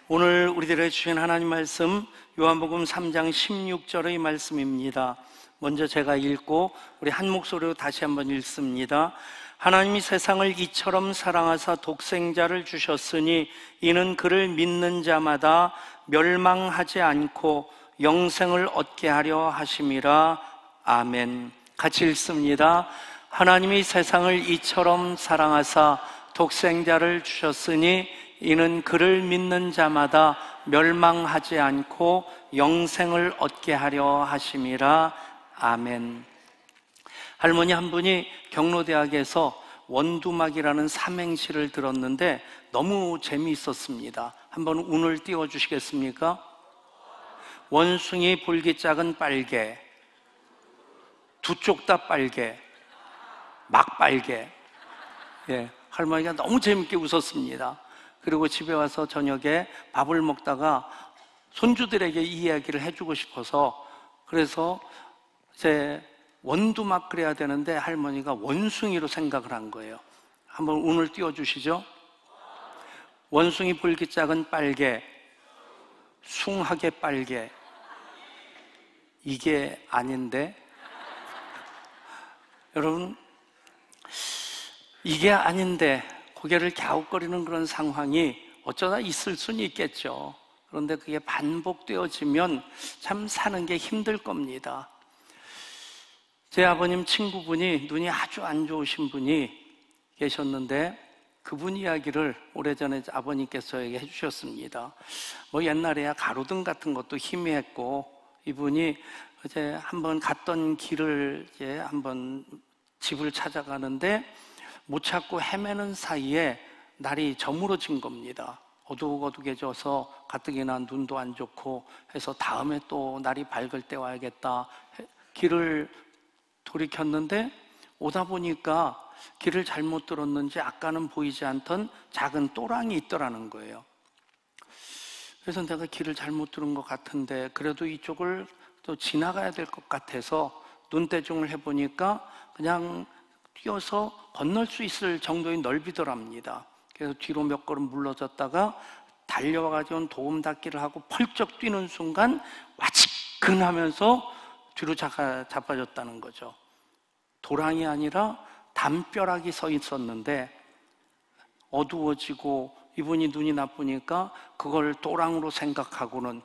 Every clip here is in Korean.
오늘 우리들에게 주신 하나님 말씀 요한복음 3장 16절의 말씀입니다. 먼저 제가 읽고 우리 한 목소리로 다시 한번 읽습니다. 하나님이 세상을 이처럼 사랑하사 독생자를 주셨으니 이는 그를 믿는 자마다 멸망하지 않고 영생을 얻게 하려 하심이라. 아멘. 같이 읽습니다. 하나님이 세상을 이처럼 사랑하사 독생자를 주셨으니 이는 그를 믿는 자마다 멸망하지 않고 영생을 얻게 하려 하심이라. 아멘. 할머니 한 분이 경로대학에서 원두막이라는 삼행시를 들었는데 너무 재미있었습니다. 한번 운을 띄워주시겠습니까? 원숭이 볼기짝은 빨개, 두 쪽 다 빨개, 막 빨개. 할머니가 너무 재밌게 웃었습니다. 그리고 집에 와서 저녁에 밥을 먹다가 손주들에게 이 이야기를 해주고 싶어서, 그래서 이제 원두막 그래야 되는데 할머니가 원숭이로 생각을 한 거예요. 한번 운을 띄워주시죠. 원숭이 볼기짝은 빨개, 숭하게 빨개. 이게 아닌데 여러분, 이게 아닌데 고개를 갸웃거리는 그런 상황이 어쩌다 있을 수는 있겠죠. 그런데 그게 반복되어지면 참 사는 게 힘들 겁니다. 제 아버님 친구분이 눈이 아주 안 좋으신 분이 계셨는데 그분 이야기를 오래전에 아버님께서 해주셨습니다. 옛날에야 가로등 같은 것도 희미했고, 이분이 이제 한번 갔던 길을 이제 한번 집을 찾아가는데 못 찾고 헤매는 사이에 날이 저물어진 겁니다. 어둑어둑해져서 가뜩이나 눈도 안 좋고 해서 다음에 또 날이 밝을 때 와야겠다. 길을 돌이켰는데 오다 보니까 길을 잘못 들었는지 아까는 보이지 않던 작은 또랑이 있더라는 거예요. 그래서 내가 길을 잘못 들은 것 같은데 그래도 이쪽을 또 지나가야 될 것 같아서 눈대중을 해보니까 그냥 뛰어서 건널 수 있을 정도의 넓이더랍니다. 그래서 뒤로 몇 걸음 물러졌다가 달려와가지고 도움닫기를 하고 펄쩍 뛰는 순간 와치근하면서 뒤로 자빠졌다는 거죠. 도랑이 아니라 담벼락이 서 있었는데 어두워지고 이분이 눈이 나쁘니까 그걸 또랑으로 생각하고는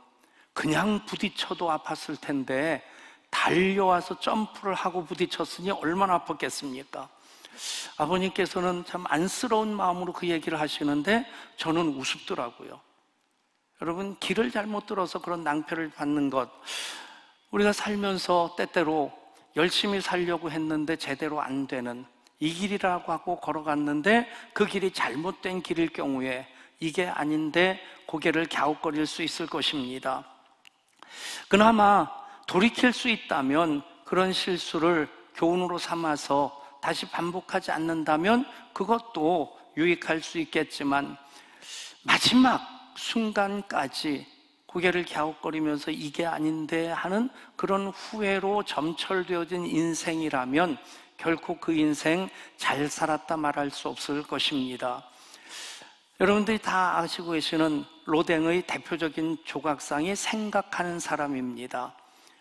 그냥 부딪혀도 아팠을 텐데 달려와서 점프를 하고 부딪혔으니 얼마나 아팠겠습니까? 아버님께서는 참 안쓰러운 마음으로 그 얘기를 하시는데 저는 우습더라고요. 여러분, 길을 잘못 들어서 그런 낭패를 받는 것, 우리가 살면서 때때로 열심히 살려고 했는데 제대로 안 되는, 이 길이라고 하고 걸어갔는데 그 길이 잘못된 길일 경우에 이게 아닌데 고개를 갸웃거릴 수 있을 것입니다. 그나마 돌이킬 수 있다면 그런 실수를 교훈으로 삼아서 다시 반복하지 않는다면 그것도 유익할 수 있겠지만 마지막 순간까지 고개를 갸웃거리면서 이게 아닌데 하는 그런 후회로 점철되어진 인생이라면 결코 그 인생 잘 살았다 말할 수 없을 것입니다. 여러분들이 다 아시고 계시는 로댕의 대표적인 조각상이 생각하는 사람입니다.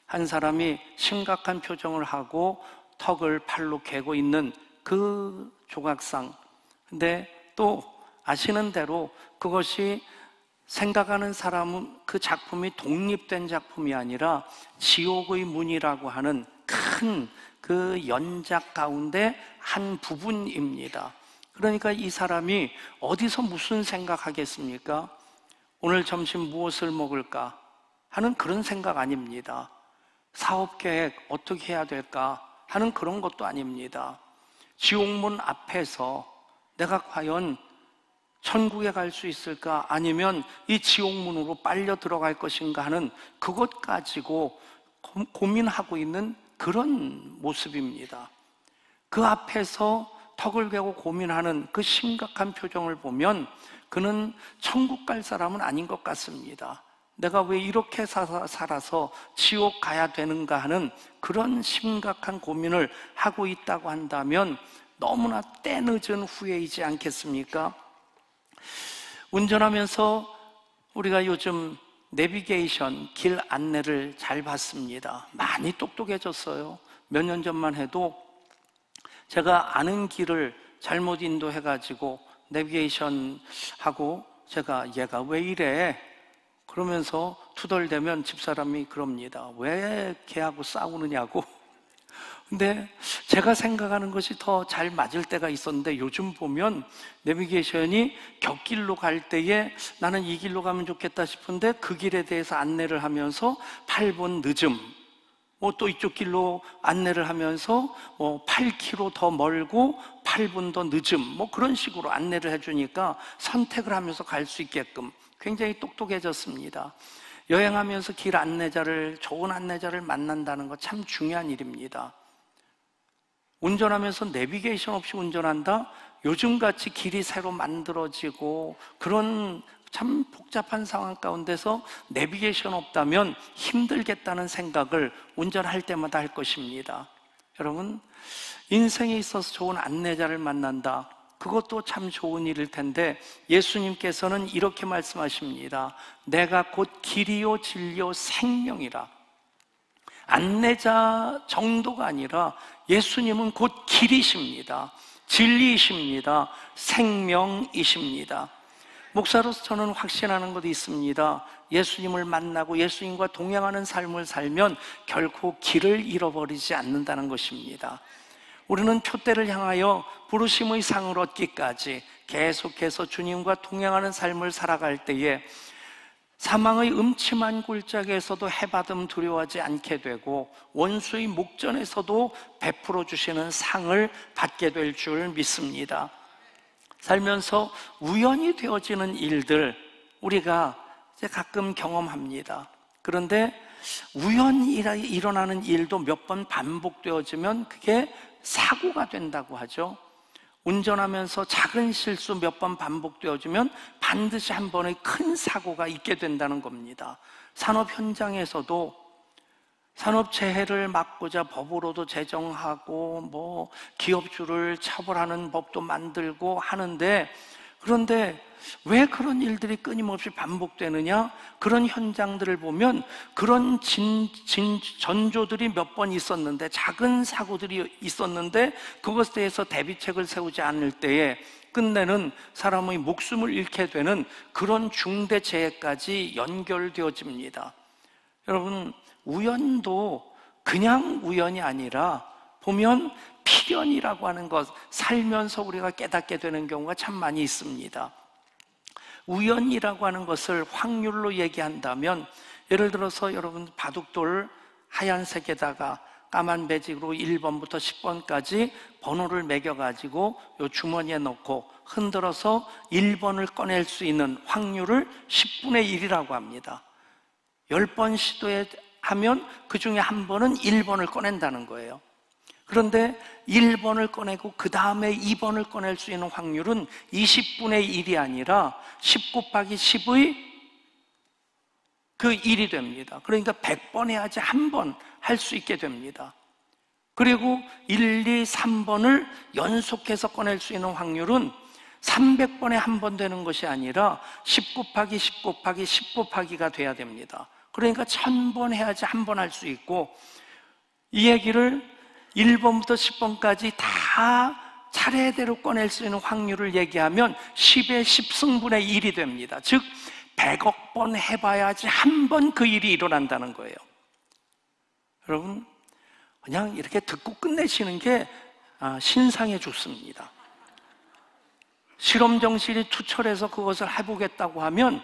한 사람이 심각한 표정을 하고 턱을 팔로 괴고 있는 그 조각상. 근데 또 아시는 대로 그것이 생각하는 사람은 그 작품이 독립된 작품이 아니라 지옥의 문이라고 하는 큰 그 연작 가운데 한 부분입니다. 그러니까 이 사람이 어디서 무슨 생각하겠습니까? 오늘 점심 무엇을 먹을까 하는 그런 생각 아닙니다. 사업계획 어떻게 해야 될까 하는 그런 것도 아닙니다. 지옥문 앞에서 내가 과연 천국에 갈 수 있을까, 아니면 이 지옥문으로 빨려 들어갈 것인가 하는 그것 가지고 고민하고 있는 그런 모습입니다. 그 앞에서 턱을 괴고 고민하는 그 심각한 표정을 보면 그는 천국 갈 사람은 아닌 것 같습니다. 내가 왜 이렇게 살아서 지옥 가야 되는가 하는 그런 심각한 고민을 하고 있다고 한다면 너무나 때늦은 후회이지 않겠습니까? 운전하면서 우리가 요즘 내비게이션, 길 안내를 잘 받습니다. 많이 똑똑해졌어요. 몇 년 전만 해도 제가 아는 길을 잘못 인도해가지고 내비게이션 하고 제가 얘가 왜 이래? 그러면서 투덜대면 집사람이 그럽니다. 왜 걔하고 싸우느냐고. 근데 제가 생각하는 것이 더 잘 맞을 때가 있었는데 요즘 보면 내비게이션이 곁길로 갈 때에 나는 이 길로 가면 좋겠다 싶은데 그 길에 대해서 안내를 하면서 8분 늦음, 또 이쪽 길로 안내를 하면서 8km 더 멀고 8분 더 늦음, 그런 식으로 안내를 해주니까 선택을 하면서 갈 수 있게끔 굉장히 똑똑해졌습니다. 여행하면서 길 안내자를, 좋은 안내자를 만난다는 거 참 중요한 일입니다. 운전하면서 내비게이션 없이 운전한다? 요즘같이 길이 새로 만들어지고 그런 참 복잡한 상황 가운데서 내비게이션 없다면 힘들겠다는 생각을 운전할 때마다 할 것입니다. 여러분, 인생에 있어서 좋은 안내자를 만난다. 그것도 참 좋은 일일 텐데 예수님께서는 이렇게 말씀하십니다. 내가 곧 길이요 진리요 생명이라. 안내자 정도가 아니라 예수님은 곧 길이십니다. 진리이십니다. 생명이십니다. 목사로서 저는 확신하는 것이 있습니다. 예수님을 만나고 예수님과 동행하는 삶을 살면 결코 길을 잃어버리지 않는다는 것입니다. 우리는 표대를 향하여 부르심의 상을 얻기까지 계속해서 주님과 동행하는 삶을 살아갈 때에 사망의 음침한 골짜기에서도 해받음 두려워하지 않게 되고 원수의 목전에서도 베풀어 주시는 상을 받게 될 줄 믿습니다. 살면서 우연히 되어지는 일들 우리가 이제 가끔 경험합니다. 그런데 우연히 일어나는 일도 몇 번 반복되어지면 그게 사고가 된다고 하죠. 운전하면서 작은 실수 몇 번 반복되어지면 반드시 한 번의 큰 사고가 있게 된다는 겁니다. 산업 현장에서도 산업재해를 막고자 법으로도 제정하고 기업주를 처벌하는 법도 만들고 하는데, 그런데 왜 그런 일들이 끊임없이 반복되느냐? 그런 현장들을 보면 그런 전조들이 몇 번 있었는데, 작은 사고들이 있었는데 그것에 대해서 대비책을 세우지 않을 때에 끝내는 사람의 목숨을 잃게 되는 그런 중대재해까지 연결되어집니다. 여러분, 우연도 그냥 우연이 아니라 보면 필연이라고 하는 것, 살면서 우리가 깨닫게 되는 경우가 참 많이 있습니다. 우연이라고 하는 것을 확률로 얘기한다면, 예를 들어서 여러분 바둑돌 하얀색에다가 까만 매직으로 1번부터 10번까지 번호를 매겨가지고 요 주머니에 넣고 흔들어서 1번을 꺼낼 수 있는 확률을 10분의 1이라고 합니다. 10번 시도하면 그 중에 한 번은 1번을 꺼낸다는 거예요. 그런데 1번을 꺼내고 그 다음에 2번을 꺼낼 수 있는 확률은 20분의 1이 아니라 10 곱하기 10의 그 1이 됩니다. 그러니까 100번 해야지 한 번 할 수 있게 됩니다. 그리고 1, 2, 3번을 연속해서 꺼낼 수 있는 확률은 300번에 한 번 되는 것이 아니라 10 곱하기 10 곱하기 10 곱하기가 돼야 됩니다. 그러니까 1000번 해야지 한 번 할 수 있고, 이 얘기를 1번부터 10번까지 다 차례대로 꺼낼 수 있는 확률을 얘기하면 10의 10승분의 1이 됩니다. 즉 100억 번 해봐야지 한 번 그 일이 일어난다는 거예요. 여러분, 그냥 이렇게 듣고 끝내시는 게 신상에 좋습니다. 실험 정신이 투철해서 그것을 해보겠다고 하면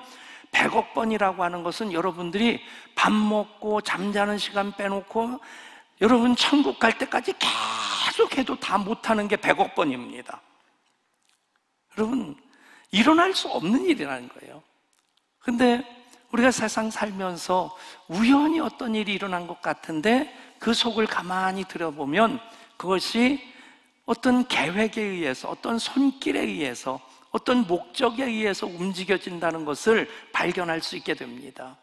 100억 번이라고 하는 것은 여러분들이 밥 먹고 잠자는 시간 빼놓고 여러분 천국 갈 때까지 계속해도 다 못하는 게 100억 번입니다. 여러분, 일어날 수 없는 일이라는 거예요. 근데 우리가 세상 살면서 우연히 어떤 일이 일어난 것 같은데 그 속을 가만히 들여보면 그것이 어떤 계획에 의해서, 어떤 손길에 의해서, 어떤 목적에 의해서 움직여진다는 것을 발견할 수 있게 됩니다.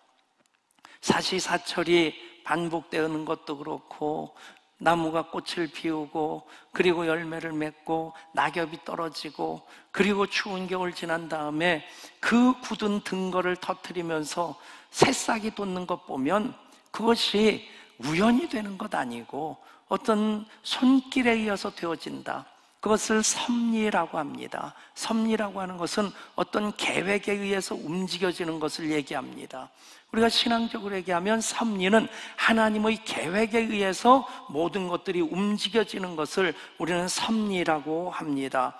사시사철이 반복되는 것도 그렇고 나무가 꽃을 피우고 그리고 열매를 맺고 낙엽이 떨어지고 그리고 추운 겨울 지난 다음에 그 굳은 등거를 터뜨리면서 새싹이 돋는 것 보면 그것이 우연이 되는 것 아니고 어떤 손길에 이어서 되어진다. 그것을 섭리라고 합니다. 섭리라고 하는 것은 어떤 계획에 의해서 움직여지는 것을 얘기합니다. 우리가 신앙적으로 얘기하면 섭리는 하나님의 계획에 의해서 모든 것들이 움직여지는 것을 우리는 섭리라고 합니다.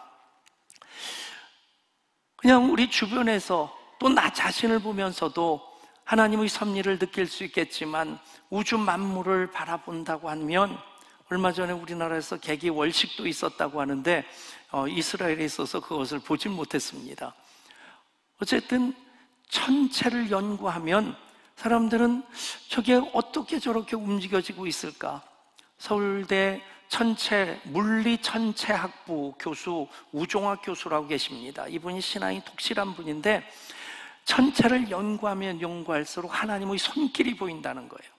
그냥 우리 주변에서 또 나 자신을 보면서도 하나님의 섭리를 느낄 수 있겠지만 우주 만물을 바라본다고 하면 얼마 전에 우리나라에서 개기 월식도 있었다고 하는데 이스라엘에 있어서 그것을 보질 못했습니다. 어쨌든 천체를 연구하면 사람들은 저게 어떻게 저렇게 움직여지고 있을까? 서울대 물리 천체학부 교수 우종학 교수라고 계십니다. 이분이 신앙이 독실한 분인데 천체를 연구하면 연구할수록 하나님의 손길이 보인다는 거예요.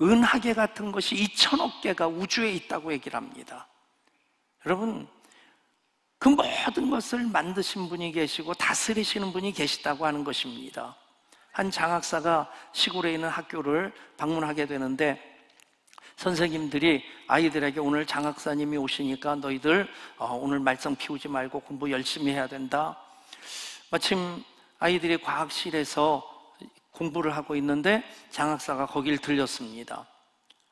은하계 같은 것이 2천억 개가 우주에 있다고 얘기를 합니다. 여러분, 그 모든 것을 만드신 분이 계시고 다스리시는 분이 계시다고 하는 것입니다. 한 장학사가 시골에 있는 학교를 방문하게 되는데 선생님들이 아이들에게 오늘 장학사님이 오시니까 너희들 오늘 말썽 피우지 말고 공부 열심히 해야 된다. 마침 아이들이 과학실에서 공부를 하고 있는데 장학사가 거길 들렸습니다.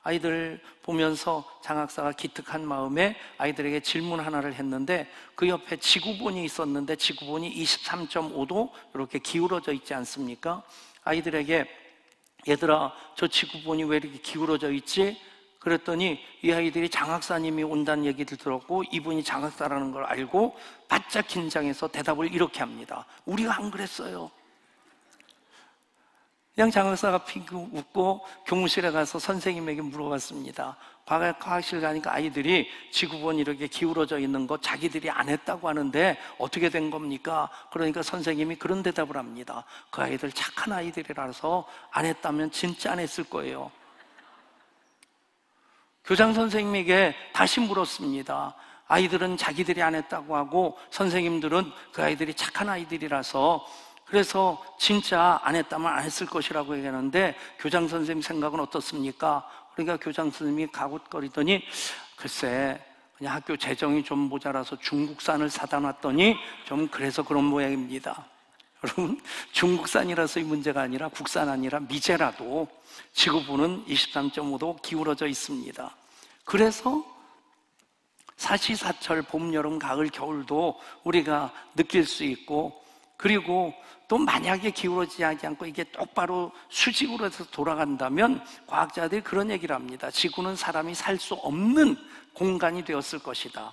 아이들 보면서 장학사가 기특한 마음에 아이들에게 질문 하나를 했는데 그 옆에 지구본이 있었는데 지구본이 23.5도 이렇게 기울어져 있지 않습니까? 아이들에게 얘들아 저 지구본이 왜 이렇게 기울어져 있지? 그랬더니 이 아이들이 장학사님이 온다는 얘기를 들었고 이분이 장학사라는 걸 알고 바짝 긴장해서 대답을 이렇게 합니다. 우리가 안 그랬어요. 그냥 장학사가 핑크 웃고 교무실에 가서 선생님에게 물어봤습니다. 과학실 가니까 아이들이 지구본이 이렇게 기울어져 있는 거 자기들이 안 했다고 하는데 어떻게 된 겁니까? 그러니까 선생님이 그런 대답을 합니다. 그 아이들 착한 아이들이라서 안 했다면 진짜 안 했을 거예요. 교장 선생님에게 다시 물었습니다. 아이들은 자기들이 안 했다고 하고 선생님들은 그 아이들이 착한 아이들이라서 그래서 진짜 안 했다면 안 했을 것이라고 얘기하는데 교장 선생님 생각은 어떻습니까? 그러니까 교장 선생님이 가굿거리더니 글쎄 그냥 학교 재정이 좀 모자라서 중국산을 사다 놨더니 좀 그래서 그런 모양입니다. 여러분 중국산이라서 이 문제가 아니라 국산 아니라 미제라도 지구본은 23.5도 기울어져 있습니다. 그래서 사시사철 봄, 여름, 가을, 겨울도 우리가 느낄 수 있고 그리고 또 만약에 기울어지지 않고 이게 똑바로 수직으로 해서 돌아간다면 과학자들이 그런 얘기를 합니다. 지구는 사람이 살 수 없는 공간이 되었을 것이다.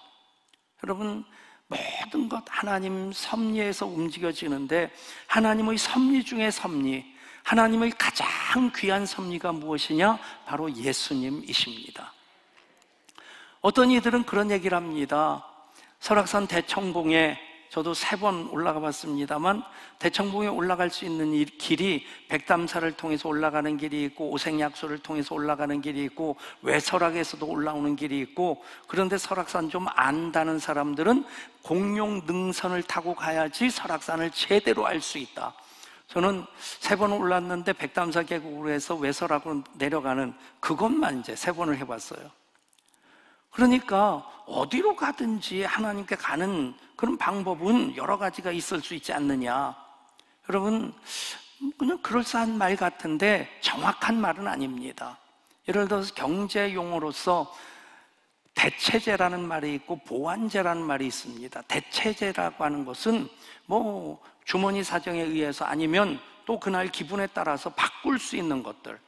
여러분 모든 것 하나님 섭리에서 움직여지는데 하나님의 섭리 중에 섭리, 하나님의 가장 귀한 섭리가 무엇이냐? 바로 예수님이십니다. 어떤 이들은 그런 얘기를 합니다. 설악산 대청봉에 저도 3번 올라가 봤습니다만 대청봉에 올라갈 수 있는 길이 백담사를 통해서 올라가는 길이 있고 오색약소를 통해서 올라가는 길이 있고 외설악에서도 올라오는 길이 있고 그런데 설악산 좀 안다는 사람들은 공룡 능선을 타고 가야지 설악산을 제대로 알 수 있다. 저는 3번 올랐는데 백담사 계곡으로 해서 외설악으로 내려가는 그것만 이제 3번을 해봤어요. 그러니까 어디로 가든지 하나님께 가는 그런 방법은 여러 가지가 있을 수 있지 않느냐. 여러분 그냥 그럴싸한 말 같은데 정확한 말은 아닙니다. 예를 들어서 경제 용어로서 대체제라는 말이 있고 보완제라는 말이 있습니다. 대체제라고 하는 것은 뭐 주머니 사정에 의해서 아니면 또 그날 기분에 따라서 바꿀 수 있는 것들.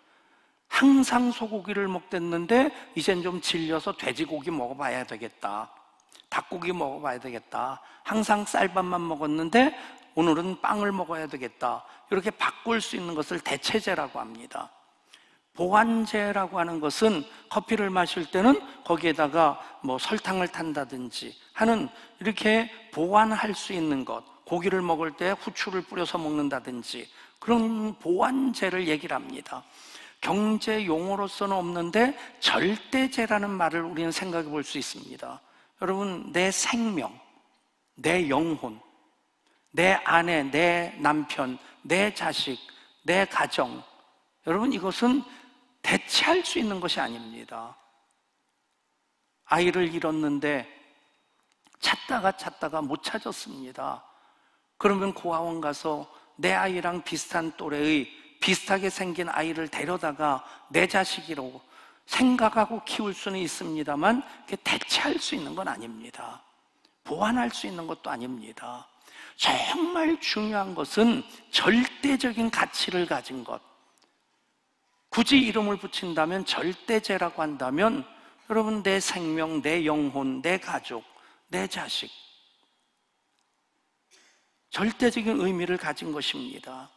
항상 소고기를 먹댔는데 이젠 좀 질려서 돼지고기 먹어봐야 되겠다. 닭고기 먹어봐야 되겠다. 항상 쌀밥만 먹었는데 오늘은 빵을 먹어야 되겠다. 이렇게 바꿀 수 있는 것을 대체제라고 합니다. 보완제라고 하는 것은 커피를 마실 때는 거기에다가 뭐 설탕을 탄다든지 하는 이렇게 보완할 수 있는 것, 고기를 먹을 때 후추를 뿌려서 먹는다든지 그런 보완제를 얘기를 합니다. 경제 용어로서는 없는데 절대제라는 말을 우리는 생각해 볼 수 있습니다. 여러분, 내 생명, 내 영혼, 내 아내, 내 남편, 내 자식, 내 가정, 여러분, 이것은 대체할 수 있는 것이 아닙니다. 아이를 잃었는데 찾다가 못 찾았습니다. 그러면 고아원 가서 내 아이랑 비슷한 또래의 비슷하게 생긴 아이를 데려다가 내 자식이라고 생각하고 키울 수는 있습니다만 그게 대체할 수 있는 건 아닙니다. 보완할 수 있는 것도 아닙니다. 정말 중요한 것은 절대적인 가치를 가진 것. 굳이 이름을 붙인다면 절대제라고 한다면 여러분, 내 생명, 내 영혼, 내 가족, 내 자식, 절대적인 의미를 가진 것입니다.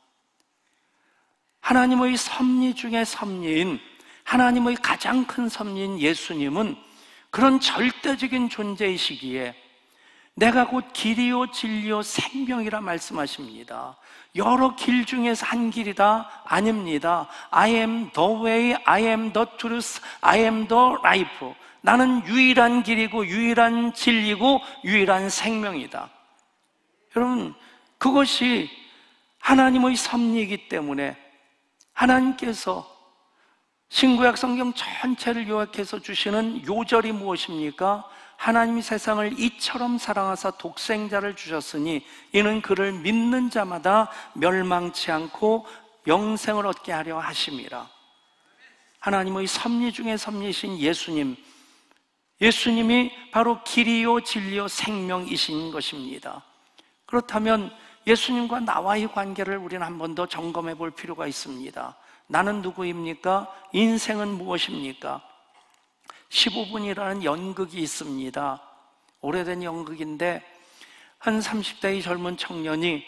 하나님의 섭리 중에 섭리인, 하나님의 가장 큰 섭리인 예수님은 그런 절대적인 존재이시기에 내가 곧 길이요 진리요 생명이라 말씀하십니다. 여러 길 중에서 한 길이다? 아닙니다. I am the way, I am the truth, I am the life. 나는 유일한 길이고 유일한 진리고 유일한 생명이다. 여러분, 그것이 하나님의 섭리이기 때문에 하나님께서 신구약 성경 전체를 요약해서 주시는 요절이 무엇입니까? 하나님이 세상을 이처럼 사랑하사 독생자를 주셨으니 이는 그를 믿는 자마다 멸망치 않고 영생을 얻게 하려 하심이라. 하나님의 섭리 중에 섭리이신 예수님이 바로 길이요 진리요 생명이신 것입니다. 그렇다면 예수님과 나와의 관계를 우리는 한 번 더 점검해 볼 필요가 있습니다. 나는 누구입니까? 인생은 무엇입니까? 15분이라는 연극이 있습니다. 오래된 연극인데 한 30대의 젊은 청년이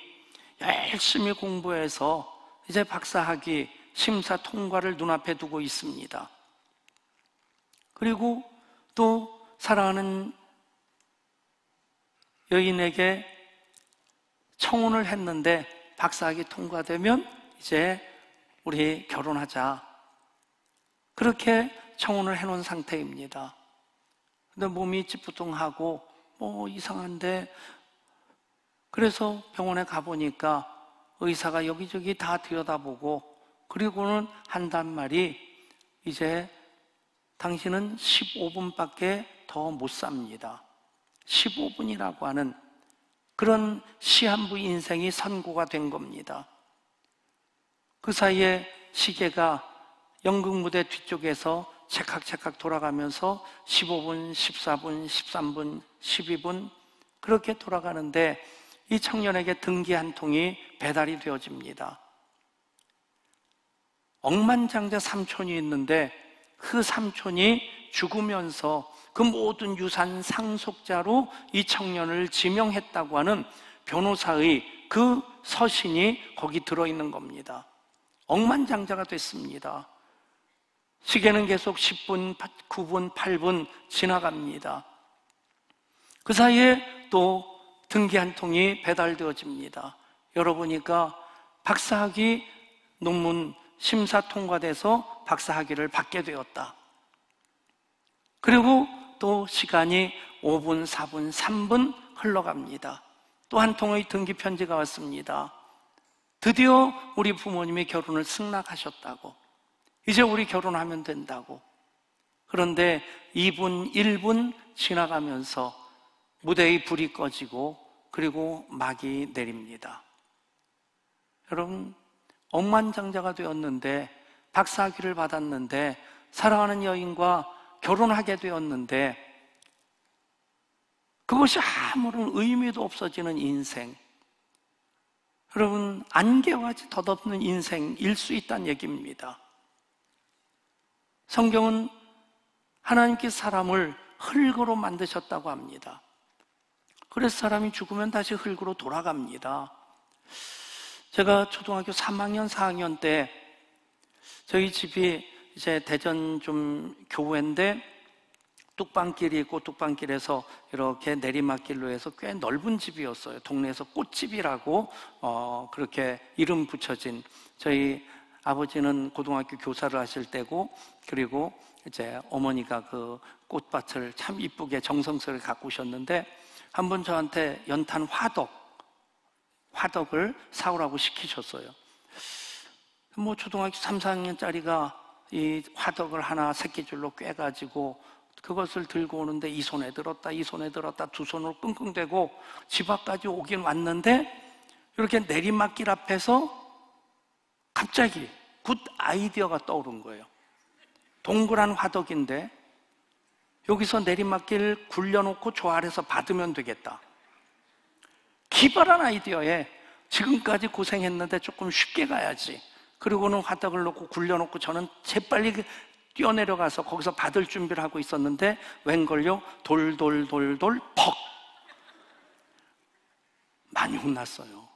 열심히 공부해서 이제 박사학위 심사 통과를 눈앞에 두고 있습니다. 그리고 또 사랑하는 여인에게 청혼을 했는데 박사학위 통과되면 이제 우리 결혼하자, 그렇게 청혼을 해놓은 상태입니다. 근데 몸이 찌뿌둥하고 이상한데, 그래서 병원에 가보니까 의사가 여기저기 다 들여다보고 그리고는 한단 말이 이제 당신은 15분밖에 더 못 삽니다. 15분이라고 하는 그런 시한부 인생이 선고가 된 겁니다. 그 사이에 시계가 연극 무대 뒤쪽에서 찰칵찰칵 돌아가면서 15분, 14분, 13분, 12분 그렇게 돌아가는데 이 청년에게 등기 한 통이 배달이 되어집니다. 억만장자 삼촌이 있는데 그 삼촌이 죽으면서 그 모든 유산 상속자로 이 청년을 지명했다고 하는 변호사의 그 서신이 거기 들어있는 겁니다. 억만장자가 됐습니다. 시계는 계속 10분, 9분, 8분 지나갑니다. 그 사이에 또 등기 한 통이 배달되어집니다. 열어보니까 박사학위 논문 심사 통과돼서 박사학위를 받게 되었다. 그리고 또 시간이 5분, 4분, 3분 흘러갑니다. 또 한 통의 등기 편지가 왔습니다. 드디어 우리 부모님이 결혼을 승낙하셨다고. 이제 우리 결혼하면 된다고. 그런데 2분, 1분 지나가면서 무대의 불이 꺼지고 그리고 막이 내립니다. 여러분, 억만장자가 되었는데 박사학위를 받았는데 사랑하는 여인과 결혼하게 되었는데 그것이 아무런 의미도 없어지는 인생, 여러분 안개와 같이 덧없는 인생일 수 있다는 얘기입니다. 성경은 하나님께서 사람을 흙으로 만드셨다고 합니다. 그래서 사람이 죽으면 다시 흙으로 돌아갑니다. 제가 초등학교 3학년, 4학년 때 저희 집이 이제 대전 좀 교회인데 뚝방길이 있고 뚝방길에서 이렇게 내리막길로 해서 꽤 넓은 집이었어요. 동네에서 꽃집이라고 그렇게 이름 붙여진 저희 아버지는 고등학교 교사를 하실 때고, 그리고 이제 어머니가 그 꽃밭을 참 이쁘게 정성스럽게 갖고 오셨는데, 한 번 저한테 연탄 화덕을 사오라고 시키셨어요. 뭐 초등학교 3, 4학년짜리가 이 화덕을 하나 새끼줄로 꿰가지고 그것을 들고 오는데 이 손에 들었다, 이 손에 들었다, 두 손으로 끙끙대고 집 앞까지 오긴 왔는데, 이렇게 내리막길 앞에서 갑자기 굿 아이디어가 떠오른 거예요. 동그란 화덕인데 여기서 내리막길 굴려놓고 저 아래서 받으면 되겠다. 기발한 아이디어에 지금까지 고생했는데 조금 쉽게 가야지. 그리고는 화덕을 놓고 굴려놓고 저는 재빨리 뛰어내려가서 거기서 받을 준비를 하고 있었는데 웬걸요? 돌돌돌돌 퍽! 많이 혼났어요.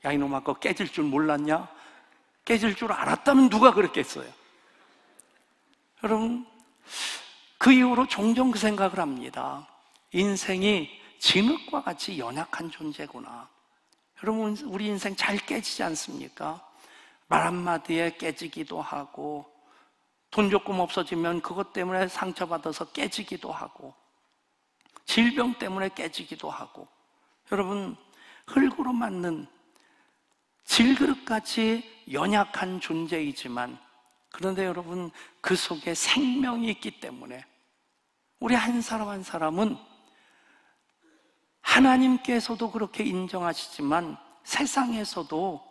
야, 이놈아, 그거 깨질 줄 몰랐냐? 깨질 줄 알았다면 누가 그랬겠어요? 여러분, 그 이후로 종종 그 생각을 합니다. 인생이 진흙과 같이 연약한 존재구나. 여러분, 우리 인생 잘 깨지지 않습니까? 말 한마디에 깨지기도 하고, 돈 조금 없어지면 그것 때문에 상처받아서 깨지기도 하고, 질병 때문에 깨지기도 하고. 여러분, 흙으로 맞는 질그릇같이 연약한 존재이지만, 그런데 여러분, 그 속에 생명이 있기 때문에 우리 한 사람 한 사람은 하나님께서도 그렇게 인정하시지만 세상에서도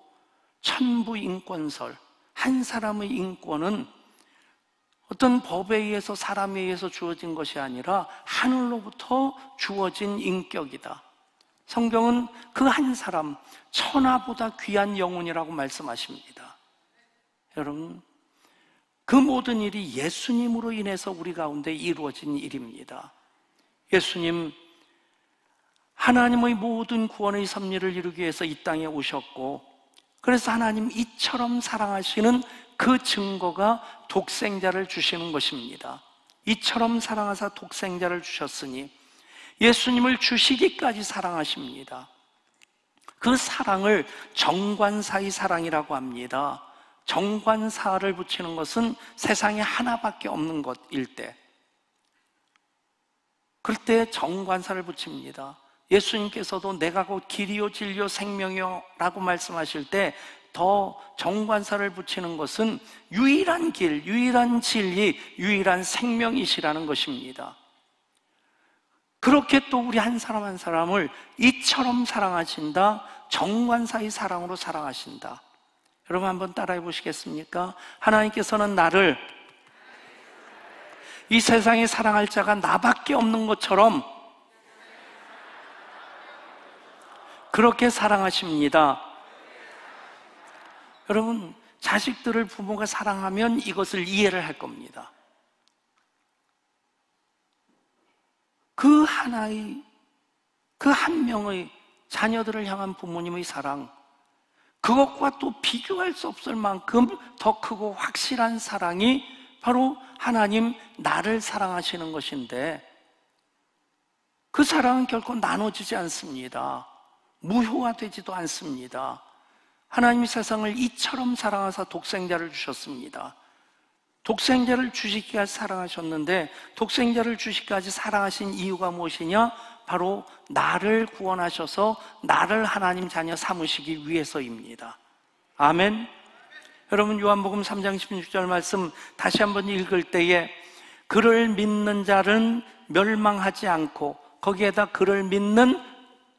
천부인권설, 한 사람의 인권은 어떤 법에 의해서, 사람에 의해서 주어진 것이 아니라 하늘로부터 주어진 인격이다. 성경은 그 한 사람, 천하보다 귀한 영혼이라고 말씀하십니다. 여러분, 그 모든 일이 예수님으로 인해서 우리 가운데 이루어진 일입니다. 예수님, 하나님의 모든 구원의 섭리를 이루기 위해서 이 땅에 오셨고, 그래서 하나님 이처럼 사랑하시는 그 증거가 독생자를 주시는 것입니다. 이처럼 사랑하사 독생자를 주셨으니 예수님을 주시기까지 사랑하십니다. 그 사랑을 정관사의 사랑이라고 합니다. 정관사를 붙이는 것은 세상에 하나밖에 없는 것일 때, 그럴 때 정관사를 붙입니다. 예수님께서도 내가 곧 길이요 진리요 생명이요 라고 말씀하실 때 더 정관사를 붙이는 것은 유일한 길, 유일한 진리, 유일한 생명이시라는 것입니다. 그렇게 또 우리 한 사람 한 사람을 이처럼 사랑하신다, 정관사의 사랑으로 사랑하신다. 여러분 한번 따라해 보시겠습니까? 하나님께서는 나를 이 세상에 사랑할 자가 나밖에 없는 것처럼 그렇게 사랑하십니다. 여러분, 자식들을 부모가 사랑하면 이것을 이해를 할 겁니다. 그 하나의, 그 한 명의 자녀들을 향한 부모님의 사랑, 그것과 또 비교할 수 없을 만큼 더 크고 확실한 사랑이 바로 하나님 나를 사랑하시는 것인데, 그 사랑은 결코 나눠지지 않습니다. 무효화되지도 않습니다. 하나님이 세상을 이처럼 사랑하사 독생자를 주셨습니다. 독생자를 주시기까지 사랑하셨는데, 독생자를 주시기까지 사랑하신 이유가 무엇이냐? 바로 나를 구원하셔서 나를 하나님 자녀 삼으시기 위해서입니다. 아멘. 여러분, 요한복음 3장 16절 말씀 다시 한번 읽을 때에 그를 믿는 자는 멸망하지 않고, 거기에다 그를 믿는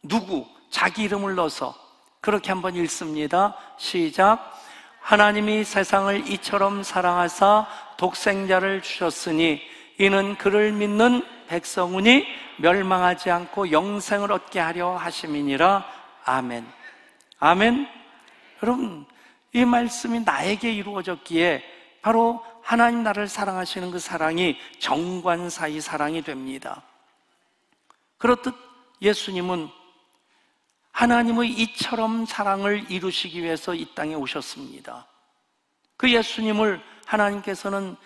누구? 자기 이름을 넣어서 그렇게 한번 읽습니다. 시작. 하나님이 세상을 이처럼 사랑하사 독생자를 주셨으니 이는 그를 믿는 백성은이 멸망하지 않고 영생을 얻게 하려 하심이니라. 아멘. 아멘. 여러분, 이 말씀이 나에게 이루어졌기에 바로 하나님 나를 사랑하시는 그 사랑이 정관사의 사랑이 됩니다. 그렇듯 예수님은 하나님의 이처럼 사랑을 이루시기 위해서 이 땅에 오셨습니다. 그 예수님을 하나님께서는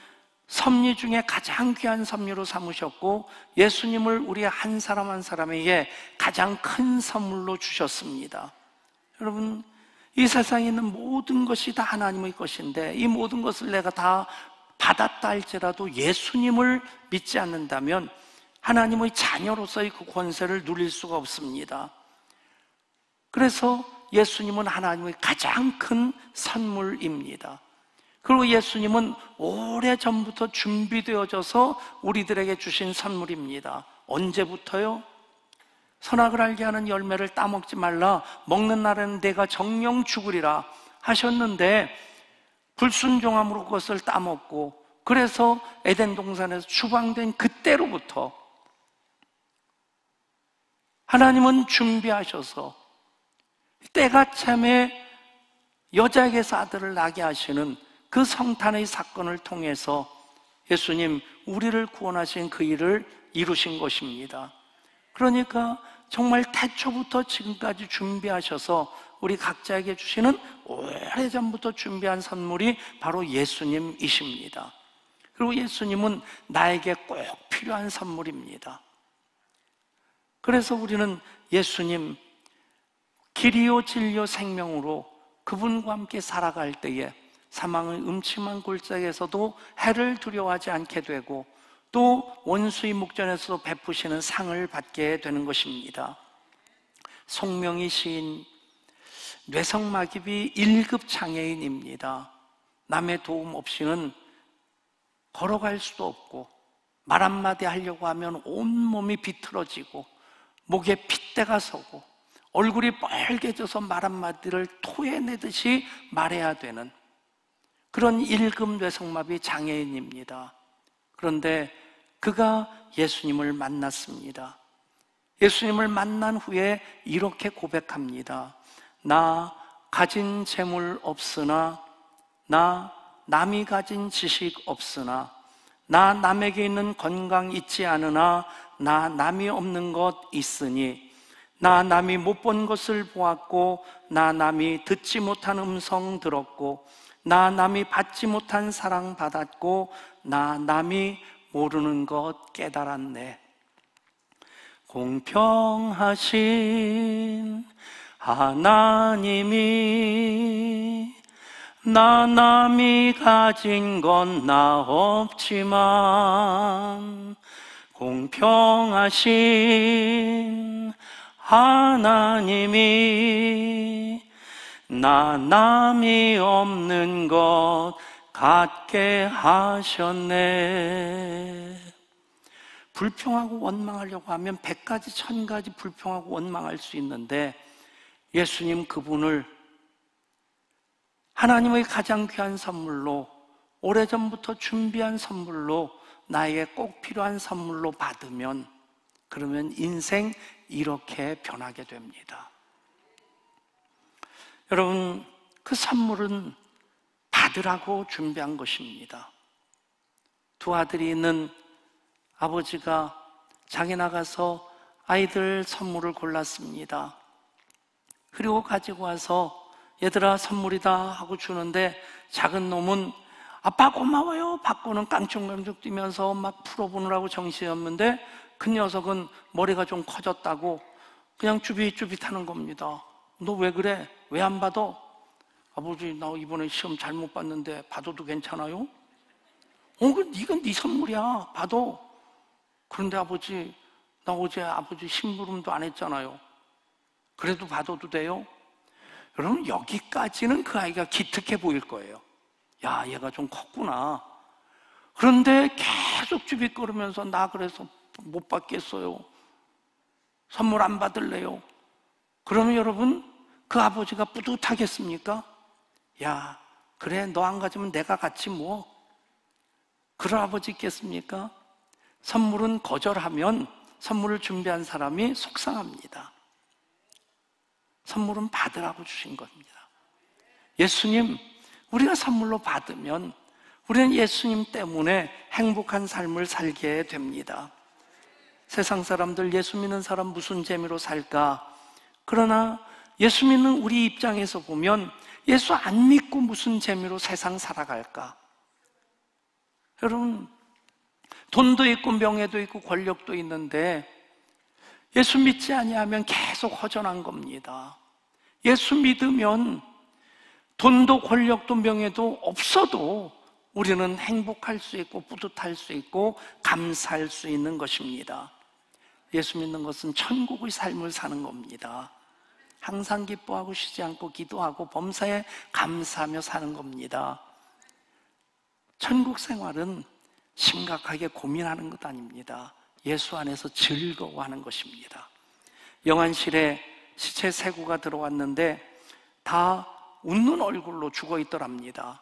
섭리 중에 가장 귀한 섭리로 삼으셨고, 예수님을 우리 한 사람 한 사람에게 가장 큰 선물로 주셨습니다. 여러분, 이 세상에 있는 모든 것이 다 하나님의 것인데 이 모든 것을 내가 다 받았다 할지라도 예수님을 믿지 않는다면 하나님의 자녀로서의 그 권세를 누릴 수가 없습니다. 그래서 예수님은 하나님의 가장 큰 선물입니다. 그리고 예수님은 오래전부터 준비되어져서 우리들에게 주신 선물입니다. 언제부터요? 선악을 알게 하는 열매를 따먹지 말라, 먹는 날에는 내가 정령 죽으리라 하셨는데 불순종함으로 그것을 따먹고, 그래서 에덴 동산에서 추방된 그때로부터 하나님은 준비하셔서 때가 참에 여자에게서 아들을 낳게 하시는 그 성탄의 사건을 통해서 예수님 우리를 구원하신 그 일을 이루신 것입니다. 그러니까 정말 태초부터 지금까지 준비하셔서 우리 각자에게 주시는 오래전부터 준비한 선물이 바로 예수님이십니다. 그리고 예수님은 나에게 꼭 필요한 선물입니다. 그래서 우리는 예수님 길이요 진리요 생명으로 그분과 함께 살아갈 때에 사망의 음침한 골짜기에서도 해를 두려워하지 않게 되고 또 원수의 목전에서 베푸시는 상을 받게 되는 것입니다. 송명희 시인, 뇌성마귀비 1급 장애인입니다. 남의 도움 없이는 걸어갈 수도 없고 말 한마디 하려고 하면 온몸이 비틀어지고 목에 핏대가 서고 얼굴이 빨개져서 말 한마디를 토해내듯이 말해야 되는 그런 1급 뇌성마비 장애인입니다. 그런데 그가 예수님을 만났습니다. 예수님을 만난 후에 이렇게 고백합니다. 나 가진 재물 없으나, 나 남이 가진 지식 없으나, 나 남에게 있는 건강 있지 않으나, 나 남이 없는 것 있으니, 나 남이 못 본 것을 보았고, 나 남이 듣지 못한 음성 들었고, 나 남이 받지 못한 사랑 받았고, 나 남이 모르는 것 깨달았네. 공평하신 하나님이 나 남이 가진 건 나 없지만 공평하신 하나님이 나 남이 없는 것 갖게 하셨네. 불평하고 원망하려고 하면 100가지 1000가지 불평하고 원망할 수 있는데 예수님 그분을 하나님의 가장 귀한 선물로, 오래전부터 준비한 선물로, 나에게 꼭 필요한 선물로 받으면, 그러면 인생 이렇게 변하게 됩니다. 여러분, 그 선물은 받으라고 준비한 것입니다. 두 아들이 있는 아버지가 장에 나가서 아이들 선물을 골랐습니다. 그리고 가지고 와서 얘들아 선물이다 하고 주는데 작은 놈은 아빠 고마워요 받고는 깡충깡충 뛰면서 막 풀어보느라고 정신이 없는데 그 녀석은 머리가 좀 커졌다고 그냥 쭈빗쭈빗하는 겁니다. 너 왜 그래? 왜 안 받아? 아버지 나 이번에 시험 잘못 봤는데 받아도 괜찮아요? 이건 네 선물이야 받아. 그런데 아버지 나 어제 아버지 심부름도 안 했잖아요. 그래도 받아도 돼요? 여러분 여기까지는 그 아이가 기특해 보일 거예요. 야 얘가 좀 컸구나. 그런데 계속 쭈빗거리면서 나 그래서 못 받겠어요. 선물 안 받을래요. 그러면 여러분 그 아버지가 뿌듯하겠습니까? 야 그래 너 안 가지면 내가 같이 뭐. 그런 아버지 있겠습니까? 선물은 거절하면 선물을 준비한 사람이 속상합니다. 선물은 받으라고 주신 겁니다. 예수님, 우리가 선물로 받으면 우리는 예수님 때문에 행복한 삶을 살게 됩니다. 세상 사람들 예수 믿는 사람 무슨 재미로 살까? 그러나 예수 믿는 우리 입장에서 보면 예수 안 믿고 무슨 재미로 세상 살아갈까? 여러분, 돈도 있고 명예도 있고 권력도 있는데 예수 믿지 아니하면 계속 허전한 겁니다. 예수 믿으면 돈도 권력도 명예도 없어도 우리는 행복할 수 있고 뿌듯할 수 있고 감사할 수 있는 것입니다. 예수 믿는 것은 천국의 삶을 사는 겁니다. 항상 기뻐하고 쉬지 않고 기도하고 범사에 감사하며 사는 겁니다. 천국 생활은 심각하게 고민하는 것 아닙니다. 예수 안에서 즐거워하는 것입니다. 영안실에 시체 세 구가 들어왔는데 다 웃는 얼굴로 죽어 있더랍니다.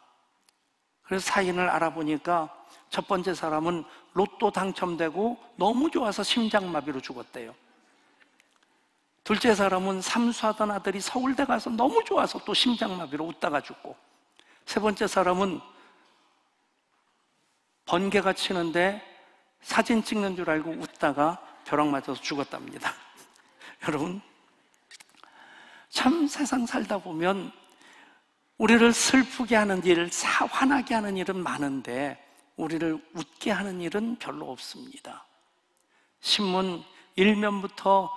그래서 사인을 알아보니까 첫 번째 사람은 로또 당첨되고 너무 좋아서 심장마비로 죽었대요. 둘째 사람은 삼수하던 아들이 서울대 가서 너무 좋아서 또 심장마비로 웃다가 죽고, 세 번째 사람은 번개가 치는데 사진 찍는 줄 알고 웃다가 벼락 맞아서 죽었답니다. 여러분, 참 세상 살다 보면 우리를 슬프게 하는 일, 화나게 하는 일은 많은데 우리를 웃게 하는 일은 별로 없습니다. 신문 1면부터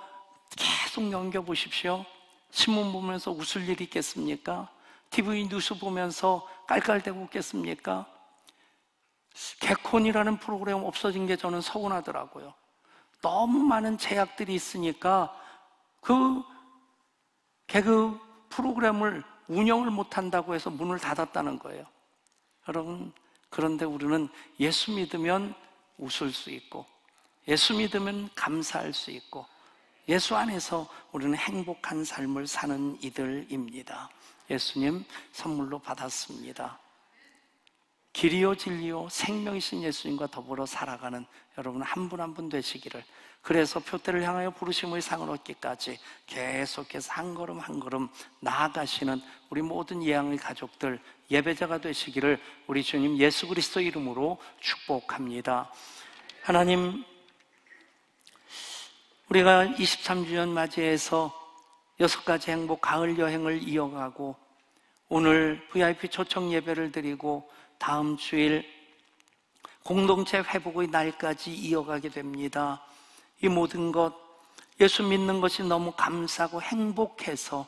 계속 넘겨보십시오. 신문 보면서 웃을 일이 있겠습니까? TV 뉴스 보면서 깔깔대고 웃겠습니까? 개콘이라는 프로그램 없어진 게 저는 서운하더라고요. 너무 많은 제약들이 있으니까 그 개그 프로그램을 운영을 못한다고 해서 문을 닫았다는 거예요. 여러분, 그런데 우리는 예수 믿으면 웃을 수 있고, 예수 믿으면 감사할 수 있고, 예수 안에서 우리는 행복한 삶을 사는 이들입니다. 예수님 선물로 받았습니다. 길이요 진리요 생명이신 예수님과 더불어 살아가는 여러분 한 분 한 분 되시기를, 그래서 표대를 향하여 부르심의 상을 얻기까지 계속해서 한 걸음 한 걸음 나아가시는 우리 모든 예양의 가족들, 예배자가 되시기를 우리 주님 예수 그리스도 이름으로 축복합니다. 하나님, 우리가 23주년 맞이해서 6가지 행복 가을 여행을 이어가고 오늘 VIP 초청 예배를 드리고 다음 주일 공동체 회복의 날까지 이어가게 됩니다. 이 모든 것, 예수 믿는 것이 너무 감사하고 행복해서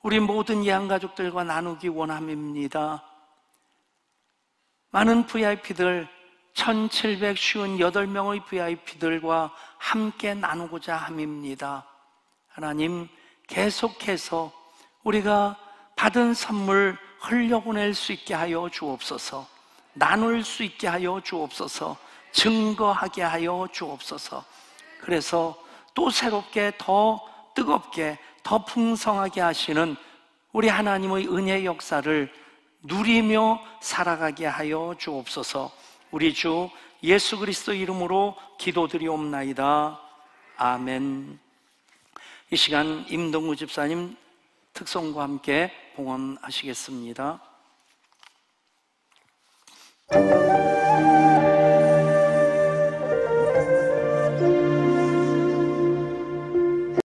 우리 모든 예양가족들과 나누기 원함입니다. 많은 VIP들, 1758명의 VIP들과 함께 나누고자 함입니다. 하나님, 계속해서 우리가 받은 선물 흘려보낼 수 있게 하여 주옵소서. 나눌 수 있게 하여 주옵소서. 증거하게 하여 주옵소서. 그래서 또 새롭게, 더 뜨겁게, 더 풍성하게 하시는 우리 하나님의 은혜 역사를 누리며 살아가게 하여 주옵소서. 우리 주 예수 그리스도 이름으로 기도드리옵나이다. 아멘. 이 시간 임동구 집사님 특송과 함께 봉헌하시겠습니다.